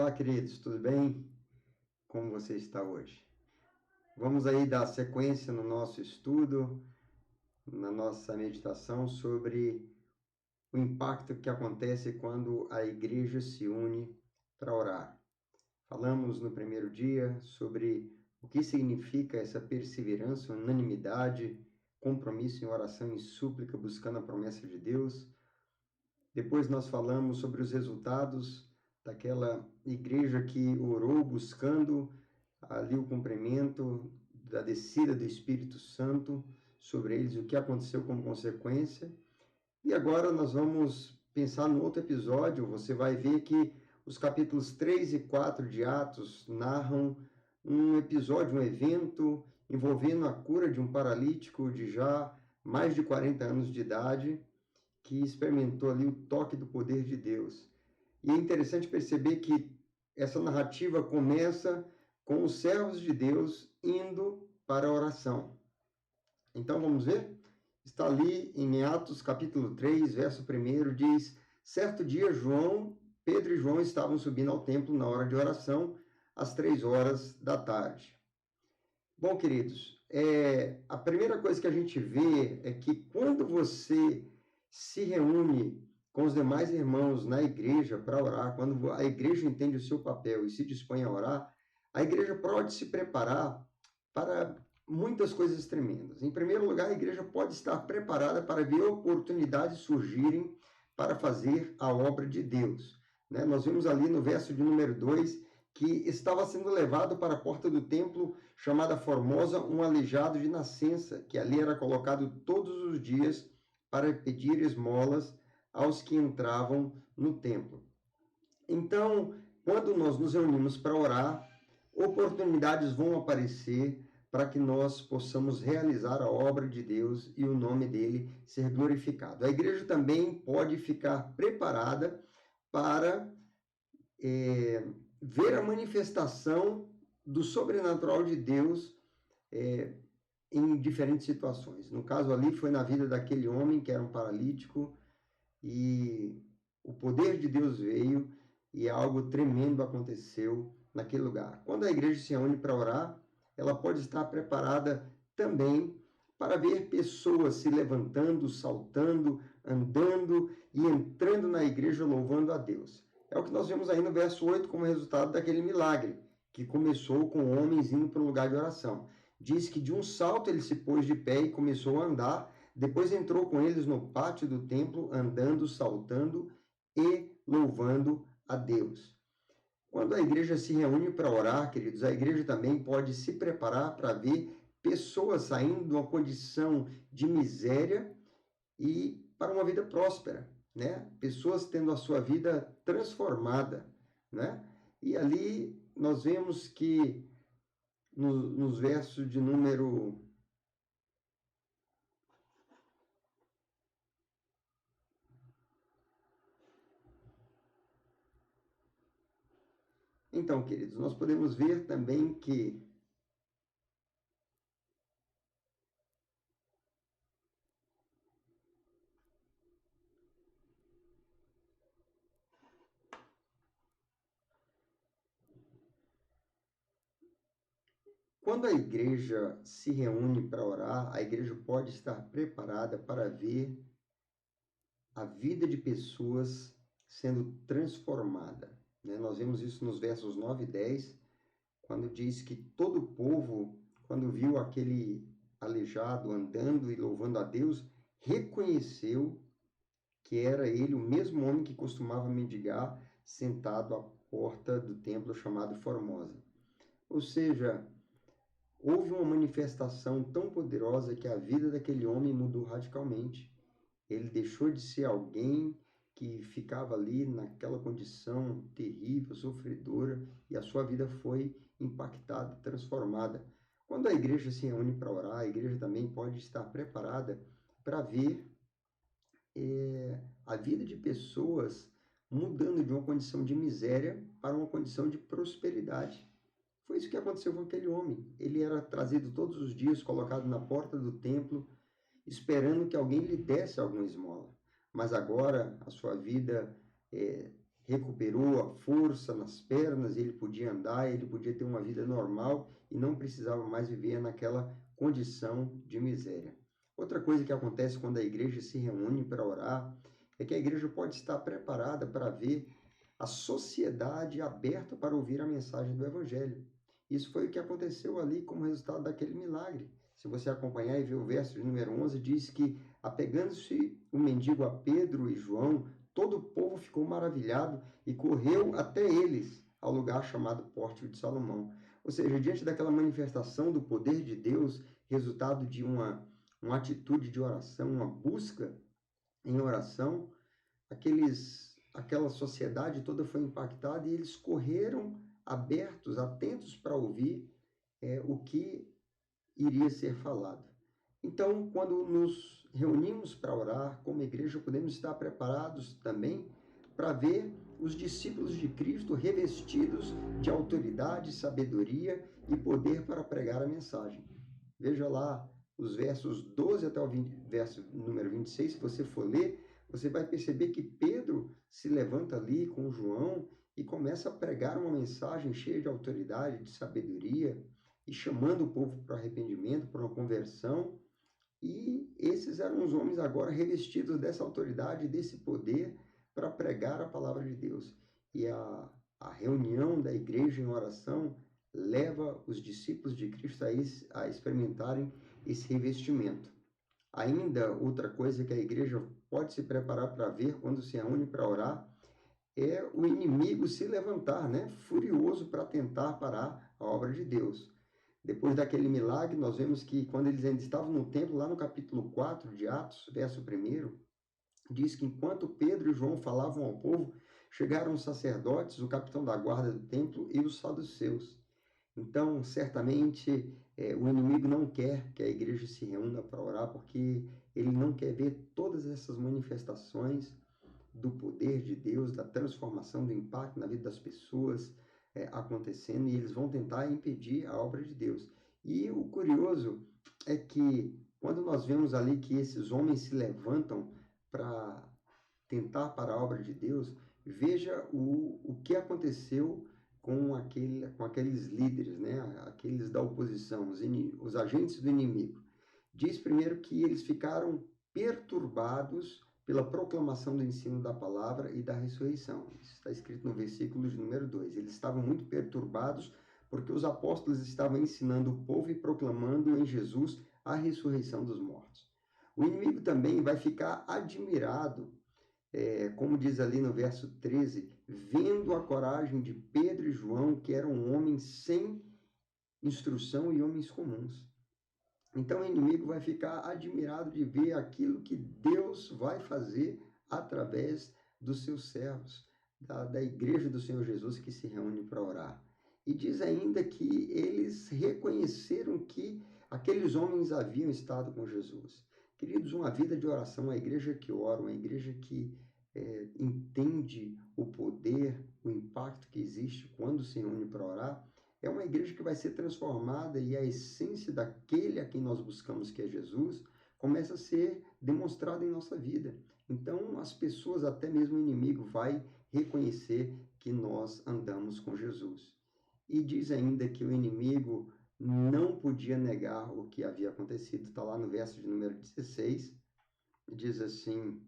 Olá, queridos, tudo bem? Como você está hoje? Vamos aí dar sequência no nosso estudo, na nossa meditação sobre o impacto que acontece quando a igreja se une para orar. Falamos no primeiro dia sobre o que significa essa perseverança, unanimidade, compromisso em oração e súplica, buscando a promessa de Deus. Depois nós falamos sobre os resultados daquela igreja que orou buscando ali o cumprimento da descida do Espírito Santo sobre eles, o que aconteceu como consequência. E agora nós vamos pensar no outro episódio. Você vai ver que os capítulos 3 e 4 de Atos narram um episódio, um evento envolvendo a cura de um paralítico de já mais de 40 anos de idade, que experimentou ali o toque do poder de Deus. E é interessante perceber que essa narrativa começa com os servos de Deus indo para a oração. Então vamos ver? Está ali em Atos capítulo 3, verso 1, diz: certo dia Pedro e João estavam subindo ao templo na hora de oração, às 3 horas da tarde. Bom, queridos, a primeira coisa que a gente vê é que quando você se reúne com os demais irmãos na igreja para orar, quando a igreja entende o seu papel e se dispõe a orar, a igreja pode se preparar para muitas coisas tremendas. Em primeiro lugar, a igreja pode estar preparada para ver oportunidades surgirem para fazer a obra de Deus. Né? Nós vimos ali no verso de número 2 que estava sendo levado para a porta do templo chamada Formosa um aleijado de nascença, que ali era colocado todos os dias para pedir esmolas aos que entravam no templo. Então, quando nós nos reunimos para orar, oportunidades vão aparecer para que nós possamos realizar a obra de Deus e o nome dele ser glorificado. A igreja também pode ficar preparada para ver a manifestação do sobrenatural de Deus em diferentes situações. No caso ali foi na vida daquele homem que era um paralítico e o poder de Deus veio e algo tremendo aconteceu naquele lugar. Quando a igreja se reúne para orar, ela pode estar preparada também para ver pessoas se levantando, saltando, andando e entrando na igreja louvando a Deus. É o que nós vemos aí no verso 8 como resultado daquele milagre, que começou com homens indo para o lugar de oração. Diz que de um salto ele se pôs de pé e começou a andar, depois entrou com eles no pátio do templo, andando, saltando e louvando a Deus. Quando a igreja se reúne para orar, queridos, a igreja também pode se preparar para ver pessoas saindo de uma condição de miséria e para uma vida próspera, né? Pessoas tendo a sua vida transformada, né? E ali nós vemos que nos versos de número Então, queridos, nós podemos ver também que quando a igreja se reúne para orar, a igreja pode estar preparada para ver a vida de pessoas sendo transformada. Né? Nós vemos isso nos versos 9 e 10, quando diz que todo o povo, quando viu aquele aleijado andando e louvando a Deus, reconheceu que era ele o mesmo homem que costumava mendigar sentado à porta do templo chamado Formosa. Ou seja, houve uma manifestação tão poderosa que a vida daquele homem mudou radicalmente. Ele deixou de ser alguém que ficava ali naquela condição terrível, sofredora, e a sua vida foi impactada, transformada. Quando a igreja se reúne para orar, a igreja também pode estar preparada para ver a vida de pessoas mudando de uma condição de miséria para uma condição de prosperidade. Foi isso que aconteceu com aquele homem. Ele era trazido todos os dias, colocado na porta do templo, esperando que alguém lhe desse alguma esmola. Mas agora a sua vida recuperou a força nas pernas, ele podia andar, ele podia ter uma vida normal e não precisava mais viver naquela condição de miséria. Outra coisa que acontece quando a igreja se reúne para orar é que a igreja pode estar preparada para ver a sociedade aberta para ouvir a mensagem do Evangelho. Isso foi o que aconteceu ali como resultado daquele milagre. Se você acompanhar e ver o verso de número 11, diz que, apegando-se o mendigo a Pedro e João, todo o povo ficou maravilhado e correu até eles, ao lugar chamado Pórtico de Salomão. Ou seja, diante daquela manifestação do poder de Deus, resultado de uma atitude de oração, uma busca em oração, aquela sociedade toda foi impactada e eles correram abertos, atentos para ouvir o que iria ser falado. Então, quando nos reunimos para orar como igreja, podemos estar preparados também para ver os discípulos de Cristo revestidos de autoridade, sabedoria e poder para pregar a mensagem. Veja lá os versos 12 até o verso número 26, se você for ler, você vai perceber que Pedro se levanta ali com João e começa a pregar uma mensagem cheia de autoridade, de sabedoria, e chamando o povo para o arrependimento, para uma conversão. E esses eram os homens agora revestidos dessa autoridade, desse poder, para pregar a palavra de Deus. E a reunião da igreja em oração leva os discípulos de Cristo a experimentarem esse revestimento. Ainda outra coisa que a igreja pode se preparar para ver quando se reúne para orar é o inimigo se levantar, né? Furioso para tentar parar a obra de Deus. Depois daquele milagre, nós vemos que quando eles ainda estavam no templo, lá no capítulo 4 de Atos, verso 1, diz que enquanto Pedro e João falavam ao povo, chegaram os sacerdotes, o capitão da guarda do templo e os saduceus. Então, certamente, o inimigo não quer que a igreja se reúna para orar, porque ele não quer ver todas essas manifestações do poder de Deus, da transformação, do impacto na vida das pessoas acontecendo, e eles vão tentar impedir a obra de Deus. E o curioso é que, quando nós vemos ali que esses homens se levantam para tentar parar a obra de Deus, veja o que aconteceu com aqueles líderes, né? Aqueles da oposição, os agentes do inimigo. Diz primeiro que eles ficaram perturbados pela proclamação do ensino da palavra e da ressurreição. Isso está escrito no versículo de número 2. Eles estavam muito perturbados porque os apóstolos estavam ensinando o povo e proclamando em Jesus a ressurreição dos mortos. O inimigo também vai ficar admirado, como diz ali no verso 13, vendo a coragem de Pedro e João, que eram homens sem instrução e homens comuns. Então o inimigo vai ficar admirado de ver aquilo que Deus vai fazer através dos seus servos, da igreja do Senhor Jesus que se reúne para orar. E diz ainda que eles reconheceram que aqueles homens haviam estado com Jesus. Queridos, uma vida de oração, uma igreja que ora, uma igreja que entende o poder, o impacto que existe quando se reúne para orar, é uma igreja que vai ser transformada e a essência daquele a quem nós buscamos, que é Jesus, começa a ser demonstrada em nossa vida. Então, as pessoas, até mesmo o inimigo, vai reconhecer que nós andamos com Jesus. E diz ainda que o inimigo não podia negar o que havia acontecido. Está lá no verso de número 16, diz assim: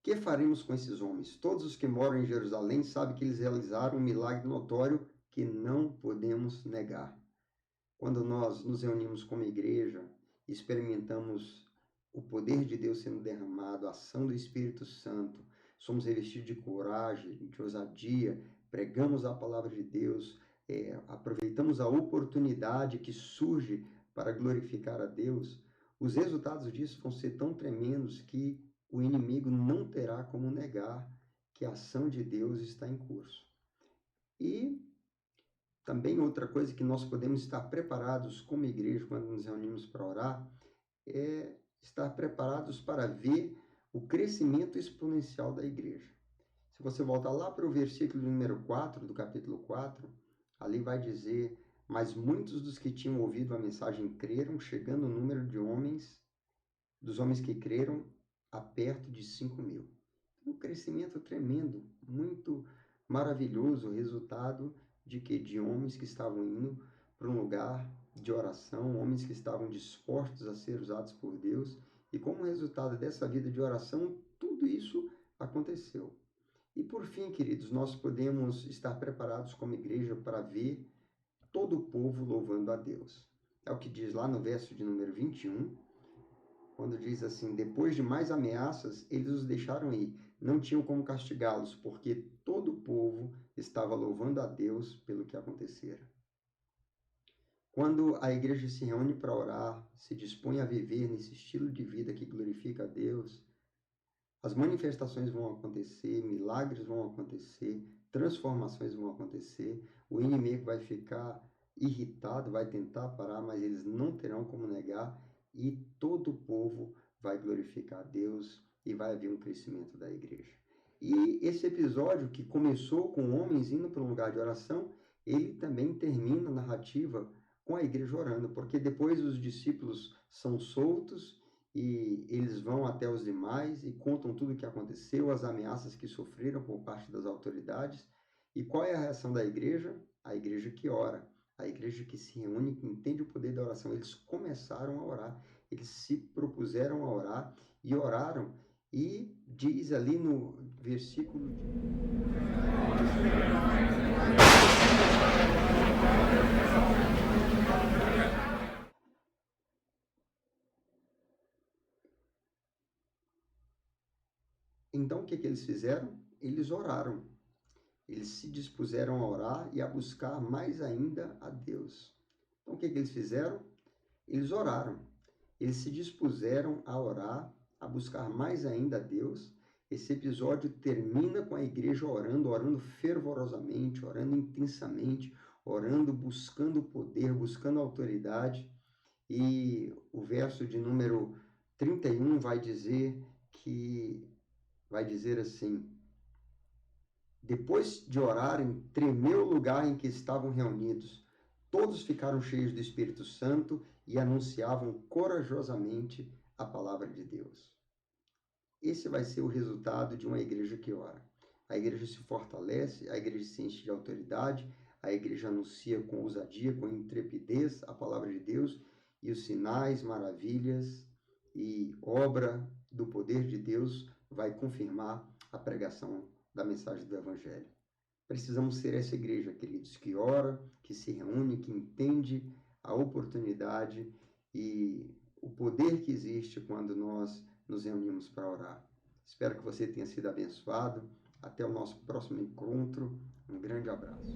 que faremos com esses homens? Todos os que moram em Jerusalém sabem que eles realizaram um milagre notório que não podemos negar. Quando nós nos reunimos como igreja, experimentamos o poder de Deus sendo derramado, a ação do Espírito Santo, somos revestidos de coragem, de ousadia, pregamos a palavra de Deus, aproveitamos a oportunidade que surge para glorificar a Deus, os resultados disso vão ser tão tremendos que o inimigo não terá como negar que a ação de Deus está em curso. E também outra coisa que nós podemos estar preparados como igreja quando nos reunimos para orar é estar preparados para ver o crescimento exponencial da igreja. Se você voltar lá para o versículo número 4 do capítulo 4, ali vai dizer: mas muitos dos que tinham ouvido a mensagem creram, chegando o número de homens, dos homens que creram, a perto de 5.000. Um crescimento tremendo, muito maravilhoso, resultado de que? De homens que estavam indo para um lugar de oração, homens que estavam dispostos a ser usados por Deus, e como resultado dessa vida de oração, tudo isso aconteceu. E por fim, queridos, nós podemos estar preparados como igreja para ver todo o povo louvando a Deus. É o que diz lá no verso de número 21, quando diz assim: depois de mais ameaças, eles os deixaram ir. Não tinham como castigá-los, porque todo o povo estava louvando a Deus pelo que acontecera. Quando a igreja se reúne para orar, se dispõe a viver nesse estilo de vida que glorifica a Deus, as manifestações vão acontecer, milagres vão acontecer, transformações vão acontecer, o inimigo vai ficar irritado, vai tentar parar, mas eles não terão como negar, e todo o povo vai glorificar a Deus e vai haver um crescimento da igreja. E esse episódio, que começou com homens indo para um lugar de oração, ele também termina a narrativa com a igreja orando, porque depois os discípulos são soltos e eles vão até os demais e contam tudo o que aconteceu, as ameaças que sofreram por parte das autoridades. E qual é a reação da igreja? A igreja que ora, a igreja que se reúne, que entende o poder da oração. Eles começaram a orar, eles se propuseram a orar e oraram. E diz ali no versículo Então, o que eles fizeram? Eles oraram. Eles se dispuseram a orar e a buscar mais ainda a Deus. Então, o que eles fizeram? Eles oraram. Eles se dispuseram a orar, a buscar mais ainda a Deus. Esse episódio termina com a igreja orando, orando fervorosamente, orando intensamente, orando, buscando poder, buscando autoridade. E o verso de número 31 vai dizer assim: depois de orarem, tremeu o lugar em que estavam reunidos. Todos ficaram cheios do Espírito Santo e anunciavam corajosamente a palavra de Deus. Esse vai ser o resultado de uma igreja que ora. A igreja se fortalece, a igreja se enche de autoridade, a igreja anuncia com ousadia, com intrepidez a palavra de Deus, e os sinais, maravilhas e obra do poder de Deus vai confirmar a pregação da mensagem do Evangelho. Precisamos ser essa igreja, queridos, que ora, que se reúne, que entende a oportunidade e o poder que existe quando nós nos reunimos para orar. Espero que você tenha sido abençoado. Até o nosso próximo encontro. Um grande abraço.